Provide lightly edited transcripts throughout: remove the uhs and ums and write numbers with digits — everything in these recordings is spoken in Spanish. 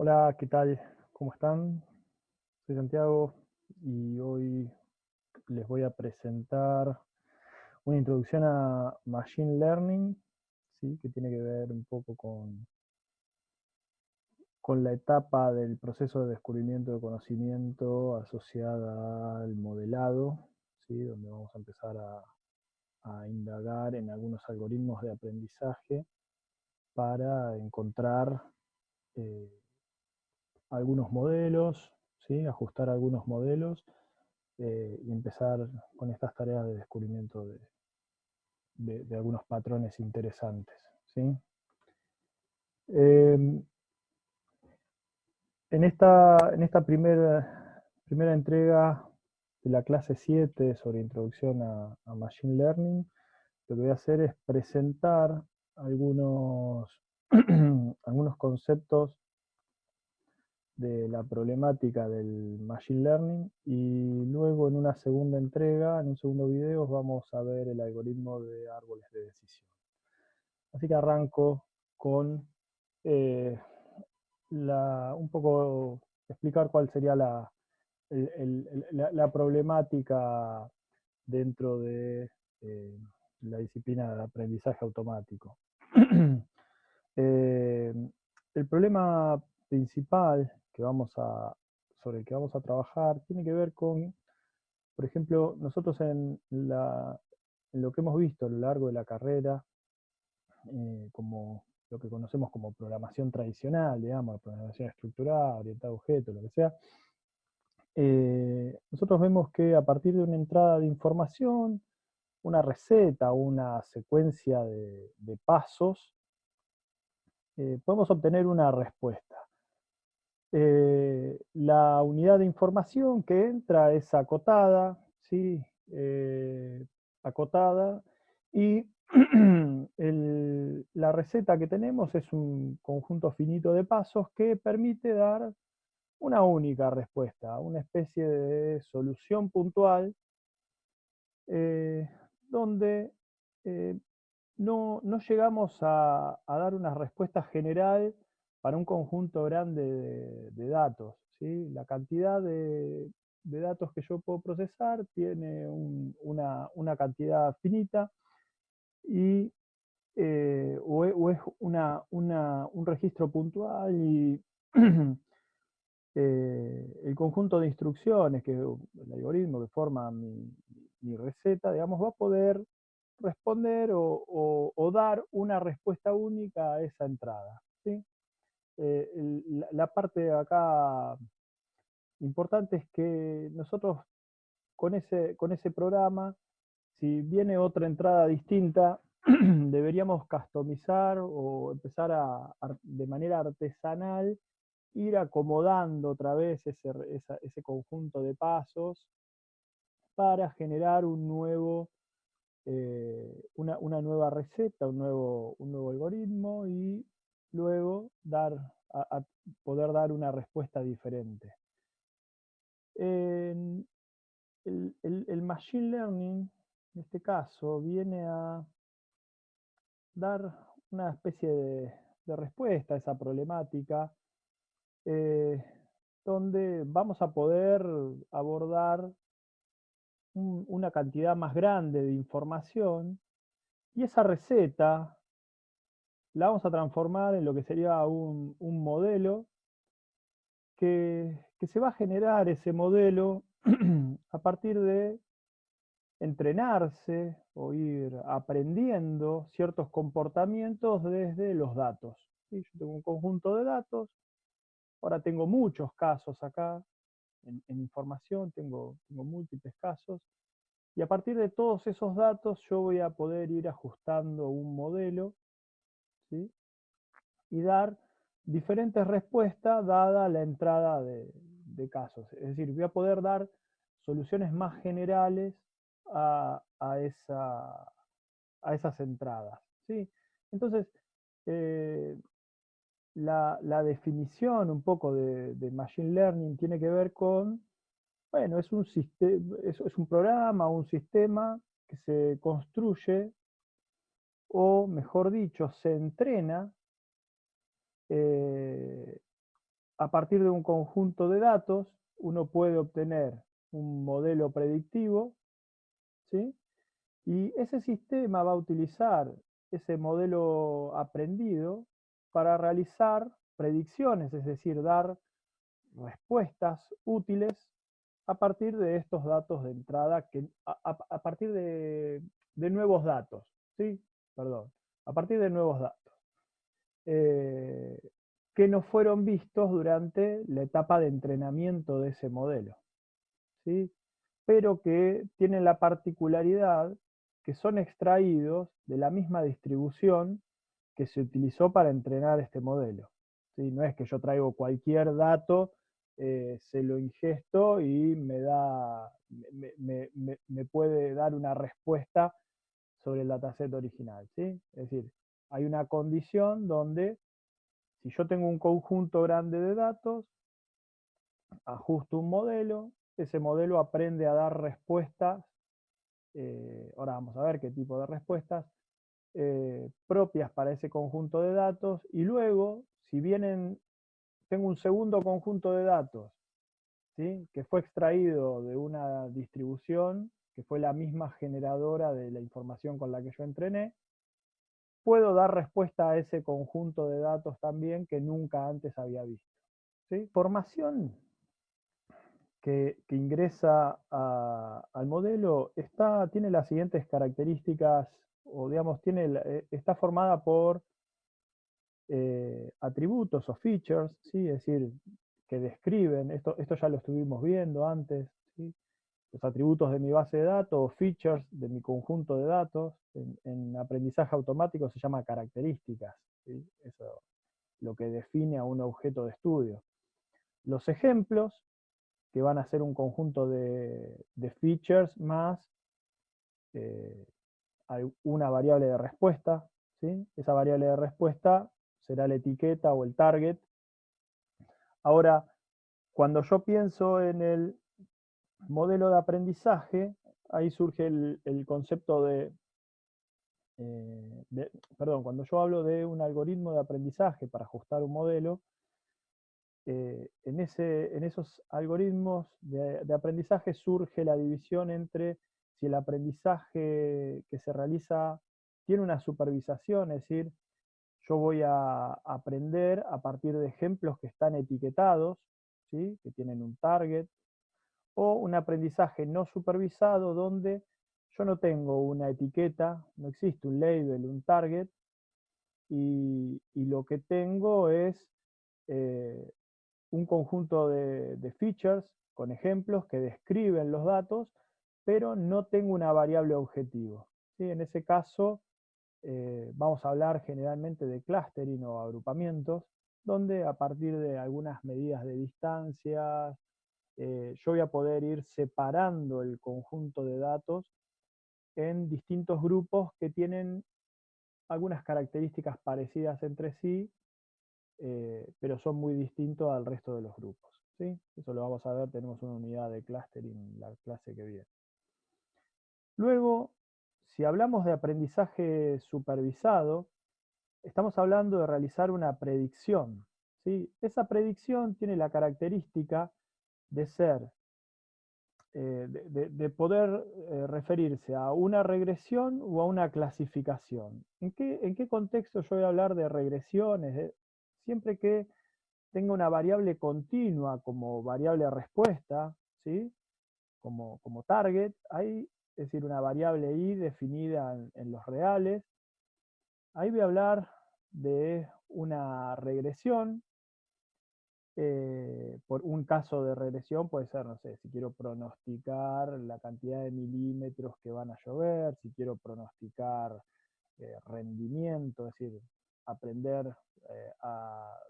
Hola, ¿qué tal? ¿Cómo están? Soy Santiago y hoy les voy a presentar una introducción a Machine Learning, ¿sí? Que tiene que ver un poco con la etapa del proceso de descubrimiento de conocimiento asociada al modelado, ¿sí? Donde vamos a empezar a indagar en algunos algoritmos de aprendizaje para encontrar eh, algunos modelos, ¿sí? Ajustar algunos modelos y empezar con estas tareas de descubrimiento de algunos patrones interesantes, ¿sí? Eh, en esta primera entrega de la clase 7 sobre introducción a Machine Learning, lo que voy a hacer es presentar algunos, algunos conceptos de la problemática del Machine Learning y luego en una segunda entrega, en un segundo video, vamos a ver el algoritmo de árboles de decisión. Así que arranco con eh, un poco explicar cuál sería la problemática dentro de eh, la disciplina del aprendizaje automático. Eh, el problema principal sobre el que vamos a trabajar tiene que ver con, por ejemplo, nosotros en lo que hemos visto a lo largo de la carrera, como lo que conocemos como programación tradicional, digamos, programación estructurada, orientada a objetos, lo que sea, nosotros vemos que a partir de una entrada de información, una receta, una secuencia de pasos, podemos obtener una respuesta. La unidad de información que entra es acotada, ¿sí? Acotada, y la receta que tenemos es un conjunto finito de pasos que permite dar una única respuesta, una especie de solución puntual, eh, donde eh, no llegamos a dar una respuesta general para un conjunto grande de datos, ¿sí? La cantidad de datos que yo puedo procesar tiene una cantidad finita y o es un registro puntual y el conjunto de instrucciones, que el algoritmo que forma mi receta, digamos, va a poder responder o dar una respuesta única a esa entrada, ¿sí? La parte acá importante es que nosotros con ese programa, si viene otra entrada distinta, deberíamos customizar o empezar de manera artesanal ir acomodando otra vez ese conjunto de pasos para generar una nueva receta, un nuevo algoritmo y luego poder dar una respuesta diferente. En el Machine Learning, en este caso, viene a dar una especie de respuesta a esa problemática, eh, donde vamos a poder abordar una cantidad más grande de información y esa receta la vamos a transformar en lo que sería un modelo que se va a generar ese modelo a partir de entrenarse o ir aprendiendo ciertos comportamientos desde los datos, ¿sí? Yo tengo un conjunto de datos, ahora tengo muchos casos acá en información, tengo múltiples casos, y a partir de todos esos datos yo voy a poder ir ajustando un modelo, ¿sí? Y dar diferentes respuestas dada la entrada de casos. Es decir, voy a poder dar soluciones más generales a esas entradas, ¿sí? Entonces, eh, la definición un poco de Machine Learning tiene que ver con, bueno, es un programa, un sistema que se construye, o mejor dicho, se entrena eh, a partir de un conjunto de datos, uno puede obtener un modelo predictivo, ¿sí? Y ese sistema va a utilizar ese modelo aprendido para realizar predicciones, es decir, dar respuestas útiles a partir de estos datos de entrada, a partir de nuevos datos, ¿sí? Perdón, a partir de nuevos datos, eh, que no fueron vistos durante la etapa de entrenamiento de ese modelo, ¿sí? Pero que tienen la particularidad que son extraídos de la misma distribución que se utilizó para entrenar este modelo, ¿sí? No es que yo traigo cualquier dato, se lo ingesto y me puede dar una respuesta sobre el dataset original, ¿sí? Es decir, hay una condición donde si yo tengo un conjunto grande de datos, ajusto un modelo, ese modelo aprende a dar respuestas, ahora vamos a ver qué tipo de respuestas, propias para ese conjunto de datos, y luego, si vienen, tengo un segundo conjunto de datos, ¿sí? Que fue extraído de una distribución, que fue la misma generadora de la información con la que yo entrené, puedo dar respuesta a ese conjunto de datos también que nunca antes había visto, ¿sí? Formación que ingresa al modelo tiene las siguientes características, o digamos, está formada por atributos o features, ¿sí? Es decir, que describen, esto ya lo estuvimos viendo antes, ¿sí? Los atributos de mi base de datos, o features de mi conjunto de datos, en aprendizaje automático se llama características, ¿sí? Eso es lo que define a un objeto de estudio. Los ejemplos, que van a ser un conjunto de features más eh, una variable de respuesta, ¿sí? Esa variable de respuesta será la etiqueta o el target. Ahora, cuando yo pienso en el modelo de aprendizaje, ahí surge el concepto perdón, cuando yo hablo de un algoritmo de aprendizaje para ajustar un modelo, en esos algoritmos de aprendizaje surge la división entre si el aprendizaje que se realiza tiene una supervisación, es decir, yo voy a aprender a partir de ejemplos que están etiquetados, ¿sí? Que tienen un target, o un aprendizaje no supervisado donde yo no tengo una etiqueta, no existe un label, un target, y lo que tengo es eh, un conjunto de features con ejemplos que describen los datos, pero no tengo una variable objetivo, ¿sí? En ese caso, vamos a hablar generalmente de clustering o agrupamientos, donde a partir de algunas medidas de distancia, yo voy a poder ir separando el conjunto de datos en distintos grupos que tienen algunas características parecidas entre sí, pero son muy distintos al resto de los grupos, ¿sí? Eso lo vamos a ver, tenemos una unidad de clustering en la clase que viene. Luego, si hablamos de aprendizaje supervisado, estamos hablando de realizar una predicción, ¿sí? Esa predicción tiene la característica de ser, de poder referirse a una regresión o a una clasificación. En qué contexto yo voy a hablar de regresiones? Siempre que tenga una variable continua como variable de respuesta, ¿sí? Como target, hay, es decir, una variable i definida en los reales. Ahí voy a hablar de una regresión. Por un caso de regresión puede ser, no sé, si quiero pronosticar la cantidad de milímetros que van a llover, si quiero pronosticar rendimiento, es decir, aprender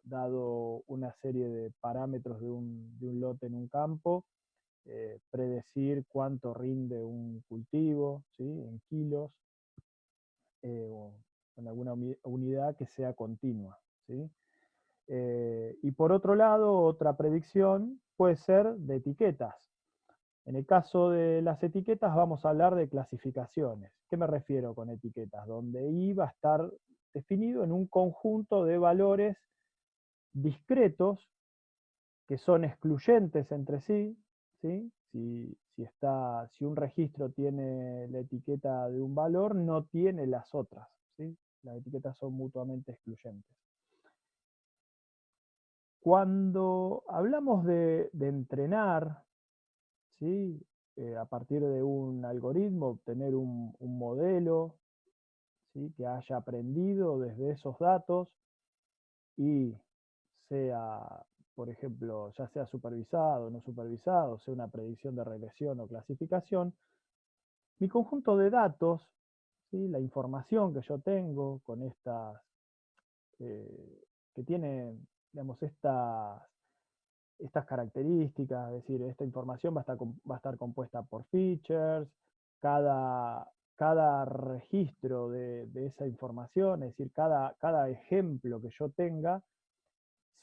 dado una serie de parámetros de un lote en un campo, predecir cuánto rinde un cultivo, ¿sí? En kilos, o en alguna unidad que sea continua, ¿sí? Y por otro lado, otra predicción puede ser de etiquetas. En el caso de las etiquetas vamos a hablar de clasificaciones. ¿Qué me refiero con etiquetas? Donde i va a estar definido en un conjunto de valores discretos que son excluyentes entre sí, ¿sí? Si un registro tiene la etiqueta de un valor, no tiene las otras, ¿sí? Las etiquetas son mutuamente excluyentes. Cuando hablamos de entrenar, ¿sí? A partir de un algoritmo, obtener un modelo, ¿sí? Que haya aprendido desde esos datos y sea, por ejemplo, ya sea supervisado o no supervisado, sea una predicción de regresión o clasificación, mi conjunto de datos, ¿sí? La información que yo tengo con estas, que tiene, digamos, estas características, es decir, esta información va a estar compuesta por features, cada registro de esa información, es decir, cada ejemplo que yo tenga,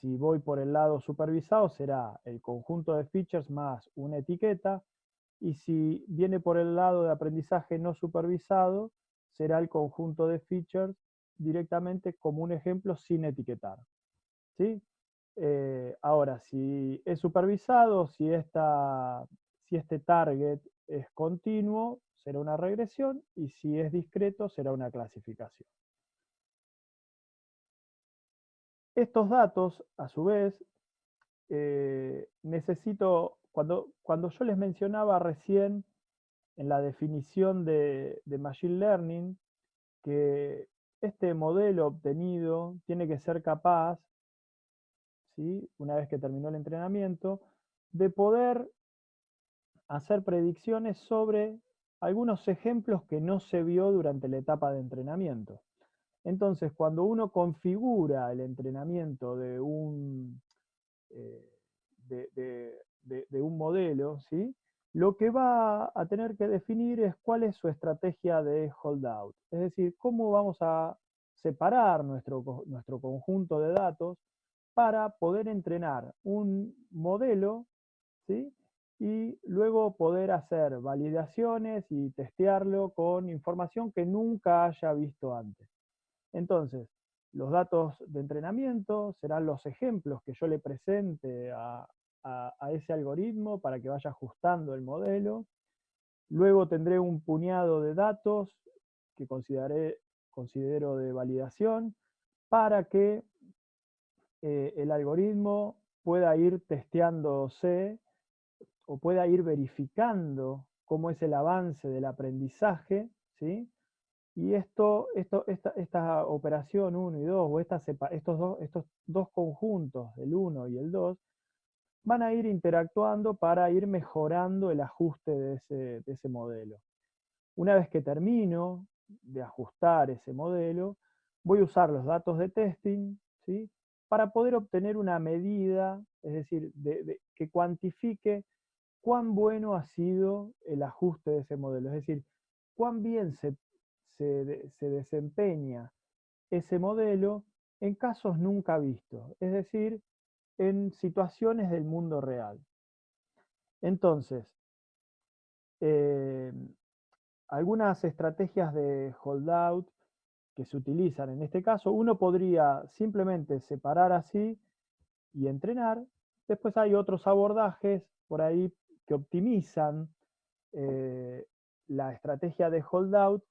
si voy por el lado supervisado, será el conjunto de features más una etiqueta, y si viene por el lado de aprendizaje no supervisado, será el conjunto de features directamente como un ejemplo sin etiquetar. ¿Sí? Ahora, si es supervisado, si este target es continuo, será una regresión, y si es discreto, será una clasificación. Estos datos, a su vez, necesito, cuando yo les mencionaba recién en la definición de Machine Learning, que este modelo obtenido tiene que ser capaz, ¿sí? Una vez que terminó el entrenamiento, de poder hacer predicciones sobre algunos ejemplos que no se vio durante la etapa de entrenamiento. Entonces, cuando uno configura el entrenamiento de eh, de un modelo, ¿sí? Lo que va a tener que definir es cuál es su estrategia de holdout. Es decir, cómo vamos a separar nuestro conjunto de datos para poder entrenar un modelo, ¿sí? Y luego poder hacer validaciones y testearlo con información que nunca haya visto antes. Entonces, los datos de entrenamiento serán los ejemplos que yo le presente a ese algoritmo para que vaya ajustando el modelo. Luego tendré un puñado de datos que considero de validación para que el algoritmo pueda ir testeándose o pueda ir verificando cómo es el avance del aprendizaje, ¿sí? Y esta operación 1 y 2, o estos dos conjuntos, el 1 y el 2, van a ir interactuando para ir mejorando el ajuste de ese modelo. Una vez que termino de ajustar ese modelo, voy a usar los datos de testing, ¿sí? Para poder obtener una medida, es decir, que cuantifique cuán bueno ha sido el ajuste de ese modelo. Es decir, cuán bien se desempeña ese modelo en casos nunca vistos, es decir, en situaciones del mundo real. Entonces, eh, algunas estrategias de holdout que se utilizan en este caso, uno podría simplemente separar así y entrenar. Después hay otros abordajes por ahí que optimizan eh, la estrategia de holdout,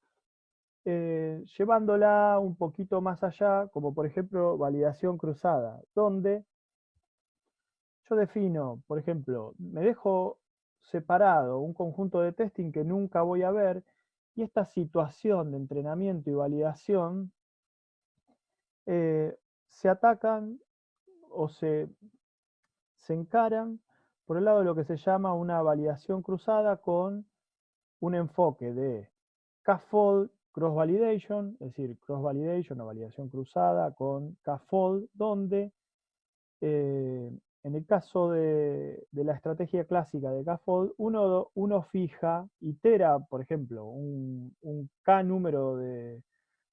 llevándola un poquito más allá, como por ejemplo validación cruzada, donde yo defino, por ejemplo, me dejo separado un conjunto de testing que nunca voy a ver, y esta situación de entrenamiento y validación se atacan o se encaran por el lado de lo que se llama una validación cruzada, con un enfoque de scaffold cross validation, es decir, cross validation o validación cruzada con scaffold, donde en el caso de la estrategia clásica de scaffold, uno fija, itera, por ejemplo, un K número de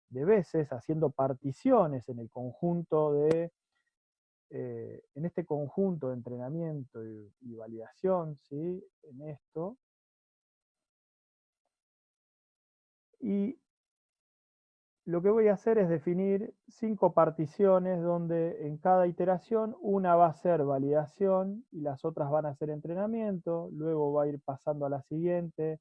veces, haciendo particiones en el conjunto en este conjunto de entrenamiento y validación, ¿sí? En esto. Y lo que voy a hacer es definir 5 particiones donde en cada iteración una va a ser validación y las otras van a ser entrenamiento, luego va a ir pasando a la siguiente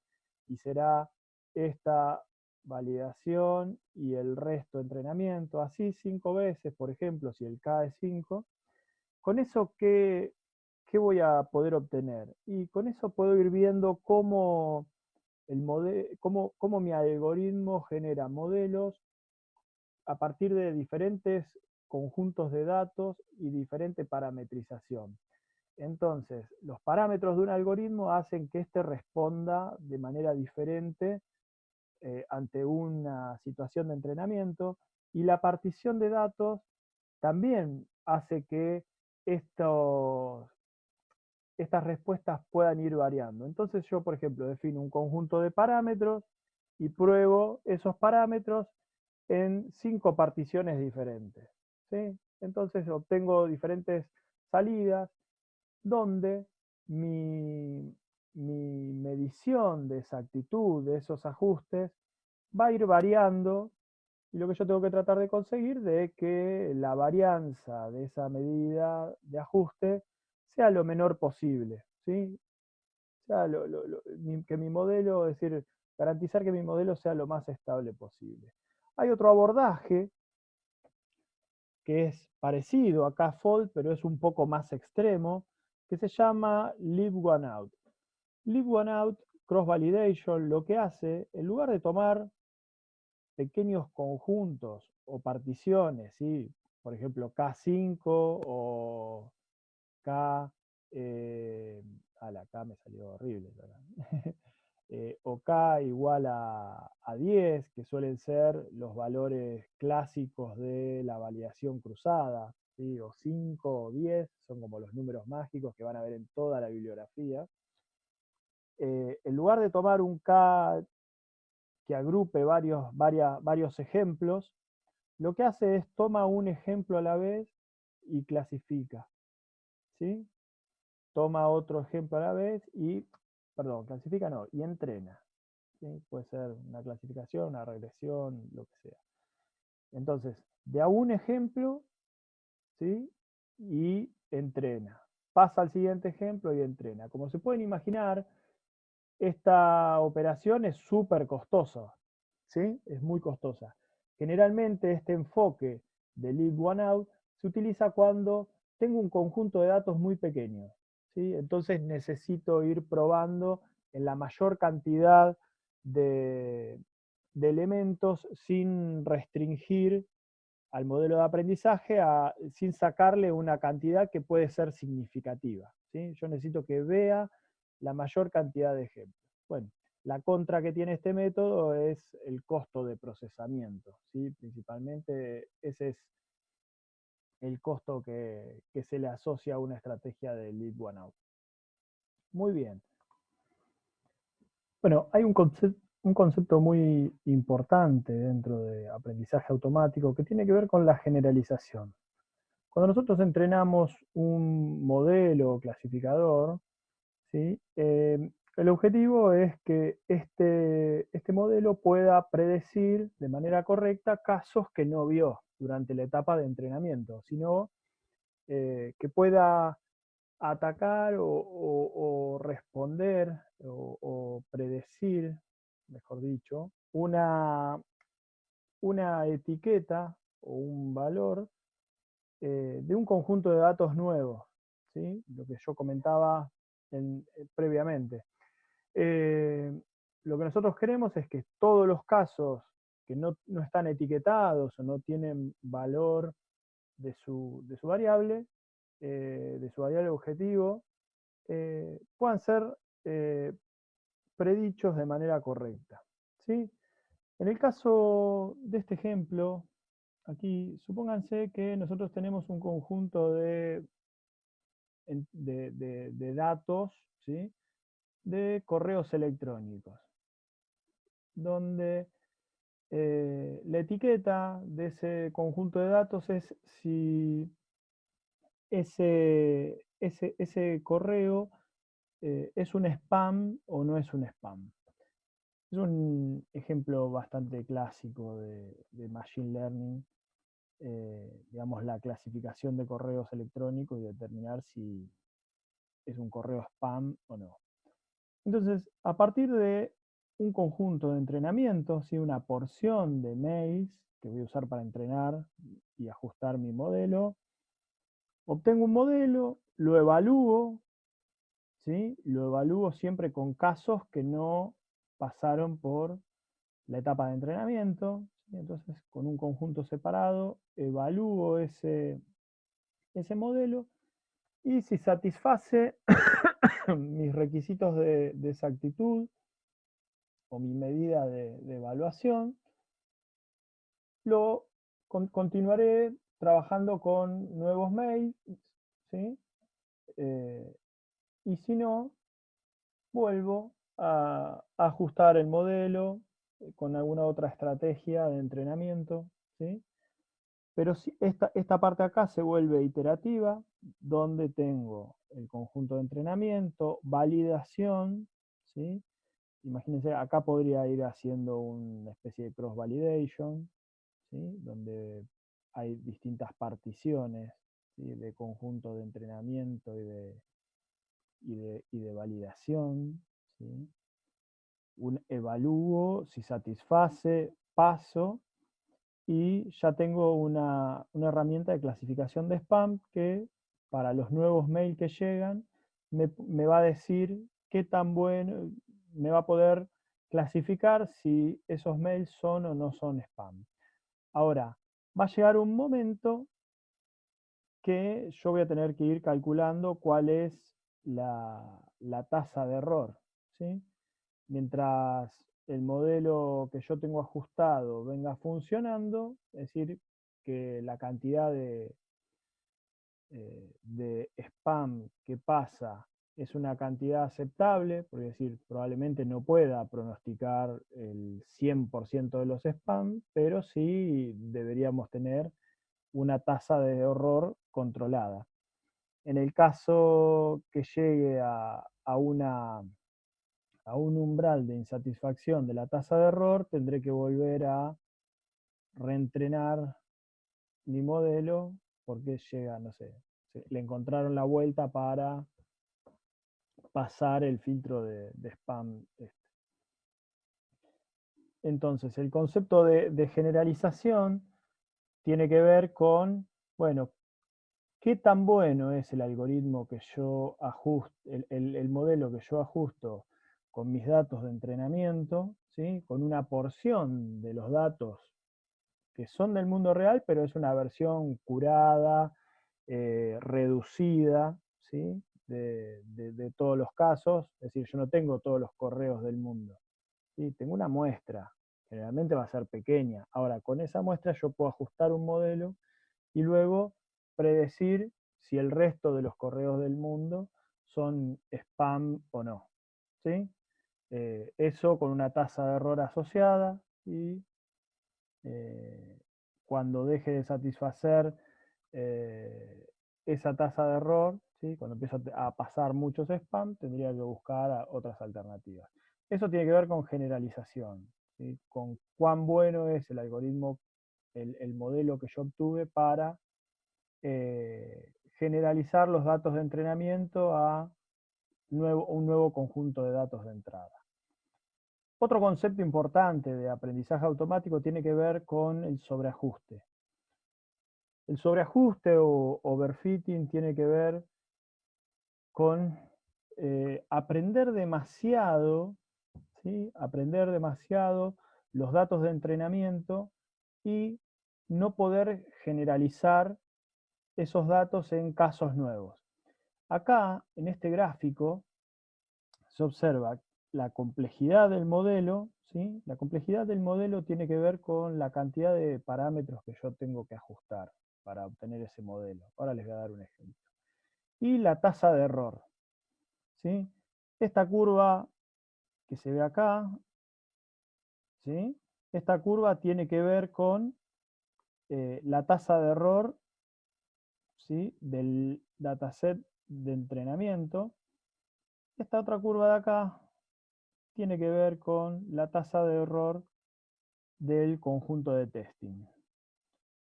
y será esta validación y el resto entrenamiento, así 5 veces, por ejemplo, si el K es 5. Con eso, ¿qué voy a poder obtener? Y con eso puedo ir viendo cómo, cómo mi algoritmo genera modelos a partir de diferentes conjuntos de datos y diferente parametrización. Entonces, los parámetros de un algoritmo hacen que éste responda de manera diferente ante una situación de entrenamiento, y la partición de datos también hace que estas respuestas puedan ir variando. Entonces yo, por ejemplo, defino un conjunto de parámetros y pruebo esos parámetros en 5 particiones diferentes, ¿sí? Entonces obtengo diferentes salidas donde mi medición de exactitud de esos ajustes va a ir variando, y lo que yo tengo que tratar de conseguir de que la varianza de esa medida de ajuste sea lo menor posible, ¿sí? Sea que mi modelo, es decir, garantizar que mi modelo sea lo más estable posible. Hay otro abordaje que es parecido a K-fold, pero es un poco más extremo, que se llama Leave One Out. Leave One Out Cross Validation lo que hace, en lugar de tomar pequeños conjuntos o particiones, ¿sí? Por ejemplo, K5 o K, K me salió horrible, o K igual a 10, que suelen ser los valores clásicos de la validación cruzada, ¿sí? O 5 o 10, son como los números mágicos que van a ver en toda la bibliografía. En lugar de tomar un K que agrupe varios ejemplos, lo que hace es toma un ejemplo a la vez y clasifica, ¿sí? Toma otro ejemplo a la vez y, perdón, clasifica no, y entrena, ¿sí? Puede ser una clasificación, una regresión, lo que sea. Entonces, de a un ejemplo, ¿sí? Y entrena. Pasa al siguiente ejemplo y entrena. Como se pueden imaginar, esta operación es súper costosa, ¿sí? Es muy costosa. Generalmente este enfoque de leave one out se utiliza cuando tengo un conjunto de datos muy pequeño, ¿sí? Entonces necesito ir probando en la mayor cantidad de elementos sin restringir al modelo de aprendizaje, sin sacarle una cantidad que puede ser significativa, ¿sí? Yo necesito que vea la mayor cantidad de ejemplos. Bueno, la contra que tiene este método es el costo de procesamiento, ¿sí? Principalmente ese es el costo que se le asocia a una estrategia de leave one out. Muy bien. Bueno, hay un concepto muy importante dentro de aprendizaje automático que tiene que ver con la generalización. Cuando nosotros entrenamos un modelo clasificador, ¿sí? El objetivo es que este modelo pueda predecir de manera correcta casos que no vio durante la etapa de entrenamiento, sino que pueda atacar o responder o predecir, mejor dicho, una etiqueta o un valor de un conjunto de datos nuevos, ¿sí? Lo que yo comentaba previamente. Lo que nosotros queremos es que todos los casos que no están etiquetados o no tienen valor de su variable, de su variable objetivo, puedan ser predichos de manera correcta, ¿sí? En el caso de este ejemplo, aquí supónganse que nosotros tenemos un conjunto de datos, ¿sí? De correos electrónicos, donde la etiqueta de ese conjunto de datos es si ese correo es un spam o no es un spam. Es un ejemplo bastante clásico de Machine Learning, digamos, la clasificación de correos electrónicos y determinar si es un correo spam o no. Entonces, a partir de un conjunto de entrenamientos, ¿sí? Una porción de mails que voy a usar para entrenar y ajustar mi modelo, obtengo un modelo, lo evalúo, ¿sí? Lo evalúo siempre con casos que no pasaron por la etapa de entrenamiento, ¿sí? Entonces, con un conjunto separado, evalúo ese modelo y si satisface mis requisitos de exactitud o mi medida de evaluación, continuaré trabajando con nuevos mails, ¿sí? Y si no, vuelvo a ajustar el modelo con alguna otra estrategia de entrenamiento, ¿sí? Pero si esta parte acá se vuelve iterativa, donde tengo el conjunto de entrenamiento, validación, ¿sí? Imagínense, acá podría ir haciendo una especie de cross-validation, ¿sí? Donde hay distintas particiones, ¿sí? De conjunto de entrenamiento y de validación, ¿sí? Evalúo, si satisface, paso, y ya tengo una herramienta de clasificación de spam que para los nuevos mails que llegan me va a decir qué tan bueno, me va a poder clasificar si esos mails son o no son spam. Ahora, va a llegar un momento que yo voy a tener que ir calculando cuál es la tasa de error, ¿sí? Mientras el modelo que yo tengo ajustado venga funcionando, es decir, que la cantidad de spam que pasa es una cantidad aceptable, por decir, probablemente no pueda pronosticar el 100% de los spam, pero sí deberíamos tener una tasa de error controlada. En el caso que llegue a un umbral de insatisfacción de la tasa de error, tendré que volver a reentrenar mi modelo porque llega, no sé, le encontraron la vuelta para pasar el filtro de spam. Entonces, el concepto de generalización tiene que ver con, bueno, qué tan bueno es el algoritmo que yo ajusto, el modelo que yo ajusto con mis datos de entrenamiento, ¿sí? Con una porción de los datos que son del mundo real, pero es una versión curada, reducida, ¿sí? De todos los casos. Es decir, yo no tengo todos los correos del mundo, ¿sí? Tengo una muestra, generalmente va a ser pequeña. Ahora, con esa muestra yo puedo ajustar un modelo y luego predecir si el resto de los correos del mundo son spam o no, ¿sí? Eso con una tasa de error asociada y cuando deje de satisfacer esa tasa de error, ¿sí? Cuando empieza a pasar muchos spam, tendría que buscar otras alternativas. Eso tiene que ver con generalización, ¿sí? Con cuán bueno es el algoritmo, el modelo que yo obtuve para generalizar los datos de entrenamiento a un nuevo conjunto de datos de entrada. Otro concepto importante de aprendizaje automático tiene que ver con el sobreajuste. El sobreajuste o overfitting tiene que ver con aprender demasiado, ¿sí? Aprender demasiado los datos de entrenamiento y no poder generalizar esos datos en casos nuevos. Acá, en este gráfico, se observa la complejidad del modelo, ¿sí? La complejidad del modelo tiene que ver con la cantidad de parámetros que yo tengo que ajustar para obtener ese modelo. Ahora les voy a dar un ejemplo. Y la tasa de error, ¿sí? Esta curva que se ve acá, ¿sí? Esta curva tiene que ver con la tasa de error, ¿sí? Del dataset de entrenamiento. Esta otra curva de acá tiene que ver con la tasa de error del conjunto de testing.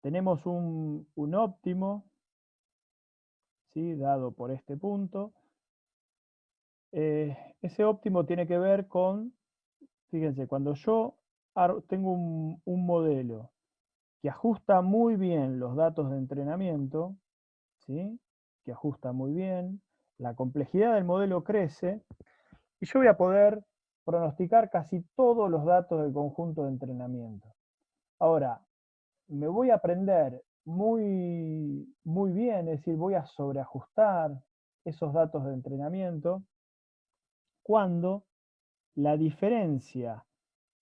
Tenemos un óptimo, ¿sí?, dado por este punto. Ese óptimo tiene que ver con, fíjense, cuando yo tengo un modelo que ajusta muy bien los datos de entrenamiento, ¿sí?, que ajusta muy bien, la complejidad del modelo crece, y yo voy a poder pronosticar casi todos los datos del conjunto de entrenamiento. Ahora, me voy a aprender muy bien, es decir, voy a sobreajustar esos datos de entrenamiento cuando la diferencia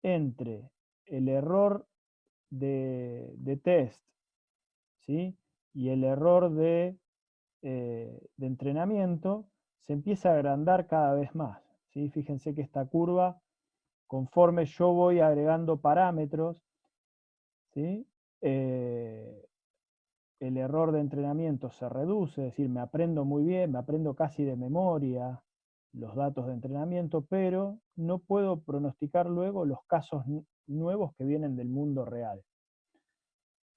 entre el error de test, ¿sí?, y el error de entrenamiento se empieza a agrandar cada vez más, ¿sí? Fíjense que esta curva, conforme yo voy agregando parámetros, ¿sí?, el error de entrenamiento se reduce, es decir, me aprendo muy bien, me aprendo casi de memoria los datos de entrenamiento, pero no puedo pronosticar luego los casos nuevos que vienen del mundo real.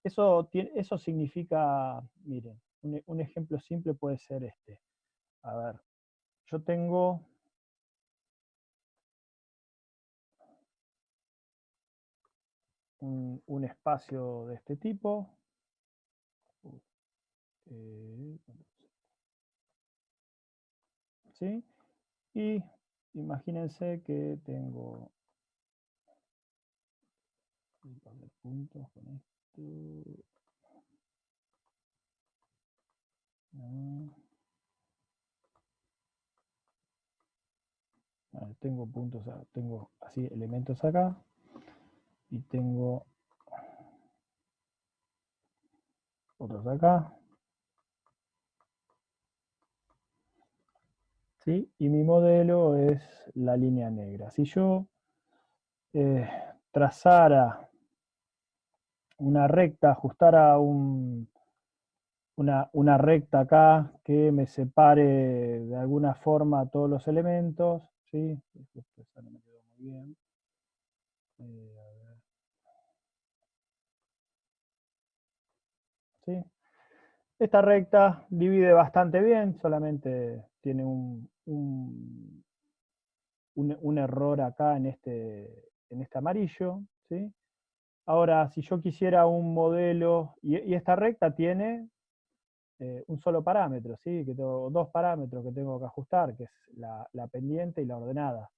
Eso significa, miren, un ejemplo simple puede ser este. A ver, yo tengo un espacio de este tipo. ¿Sí? Y imagínense que tengo puntos con esto. Tengo puntos, tengo así elementos acá y tengo otros acá. ¿Sí? Y mi modelo es la línea negra. Si yo trazara una recta, ajustara una recta acá que me separe de alguna forma todos los elementos, ¿sí? Esto no me quedó muy bien. ¿Sí? Esta recta divide bastante bien, solamente tiene un error acá en este amarillo, ¿sí? Ahora, si yo quisiera un modelo, y esta recta tiene un solo parámetro, ¿sí?, que tengo dos parámetros que tengo que ajustar, que es la pendiente y la ordenada,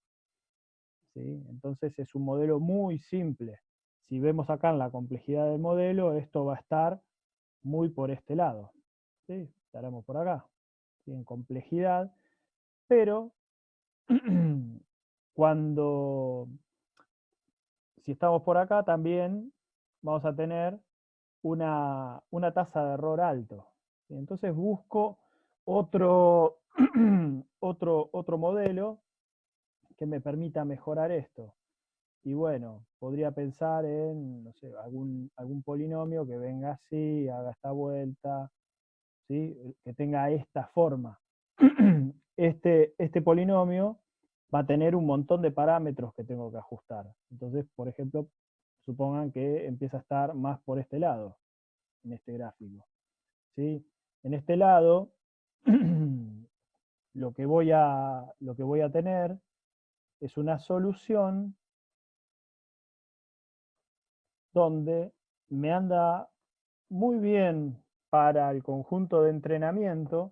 ¿sí? Entonces es un modelo muy simple. Si vemos acá en la complejidad del modelo, esto va a estar muy por este lado, ¿sí? Estaremos por acá, ¿sí?, en complejidad, pero si estamos por acá también vamos a tener una tasa de error alto. Entonces busco otro, otro modelo que me permita mejorar esto. Y bueno, podría pensar en, no sé, algún polinomio que venga así, haga esta vuelta, ¿sí?, que tenga esta forma. Este polinomio va a tener un montón de parámetros que tengo que ajustar. Entonces, por ejemplo, supongan que empieza a estar más por este lado, en este gráfico, ¿sí? En este lado, lo que voy a tener es una solución donde me anda muy bien para el conjunto de entrenamiento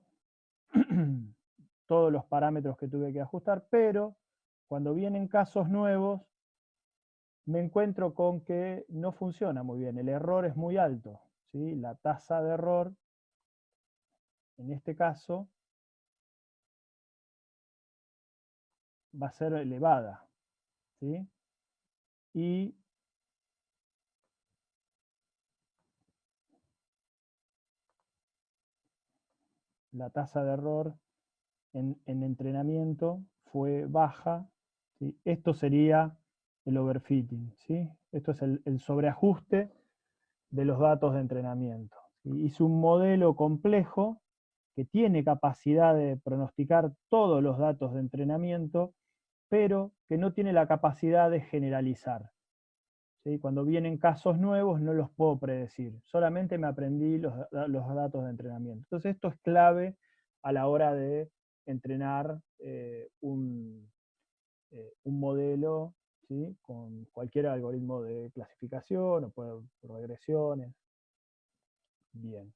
todos los parámetros que tuve que ajustar, pero cuando vienen casos nuevos me encuentro con que no funciona muy bien, el error es muy alto, ¿sí? La tasa de error, en este caso, va a ser elevada, ¿sí? Y la tasa de error en entrenamiento fue baja, ¿sí? Esto sería el overfitting, ¿sí? Esto es el sobreajuste de los datos de entrenamiento. ¿Sí? Hice un modelo complejo que tiene capacidad de pronosticar todos los datos de entrenamiento, pero que no tiene la capacidad de generalizar. ¿Sí? Cuando vienen casos nuevos no los puedo predecir, solamente me aprendí los datos de entrenamiento. Entonces esto es clave a la hora de entrenar un modelo, ¿sí? Con cualquier algoritmo de clasificación o por regresiones. Bien.